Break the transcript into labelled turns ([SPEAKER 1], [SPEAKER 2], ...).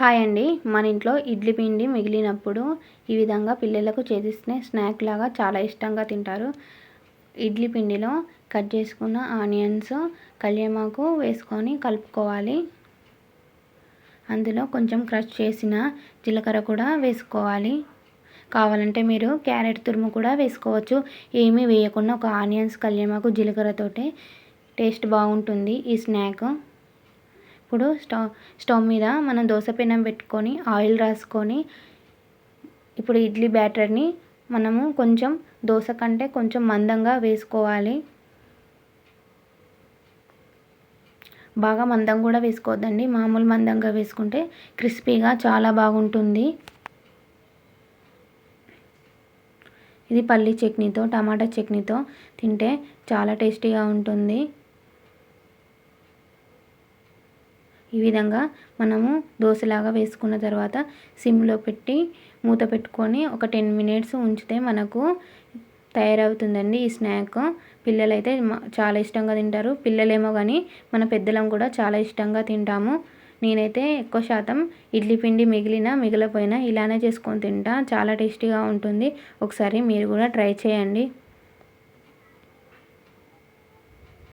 [SPEAKER 1] Hi అండి. మన ఇంట్లో ఇడ్లీ పిండి మిగిలినప్పుడు ఈ విధంగా పిల్లలకు చేసిస్తే స్నాక్ లాగా చాలా ఇష్టంగా తింటారు. ఇడ్లీ పిండిలో కట్ చేసుకున్న ఆనియన్స్, కల్యమాకు వేసుకొని కలుపుకోవాలి. అందులో కొంచెం క్రష్ చేసిన జీలకర్ర కూడా వేసుకోవాలి. కావాలంటే మీరు క్యారెట్ తురుము కూడా వేసుకోవచ్చు. ఏమీ వేయకుండా ఒక ఆనియన్స్, కల్యమాకు, జీలకర్రతోటే టేస్ట్ బాగుంటుంది ఈ స్నాక్. ఇప్పుడు స్టవ్ మీద మనం దోశ పెనం పెట్టుకొని ఆయిల్ రాసుకొని ఇప్పుడు ఇడ్లీ బ్యాటర్ని మనము కొంచెం దోశ కంటే కొంచెం మందంగా వేసుకోవాలి. బాగా మందం కూడా వేసుకోవద్దండి, మామూలు మందంగా వేసుకుంటే క్రిస్పీగా చాలా బాగుంటుంది. ఇది పల్లి చట్నీతో, టమాటా చట్నీతో తింటే చాలా టేస్టీగా ఉంటుంది. ఈ విధంగా మనము దోశలాగా వేసుకున్న తర్వాత సిమ్లో పెట్టి మూత పెట్టుకొని ఒక 10 మినిట్స్ ఉంచితే మనకు తయారవుతుందండి ఈ స్నాక్. పిల్లలైతే చాలా ఇష్టంగా తింటారు. పిల్లలేమో కానీ మన పెద్దలం కూడా చాలా ఇష్టంగా తింటాము. నేనైతే ఎక్కువ శాతం ఇడ్లీ పిండి మిగిలిపోయినా ఇలానే చేసుకొని తింటా. చాలా టేస్టీగా ఉంటుంది. ఒకసారి మీరు కూడా ట్రై చేయండి.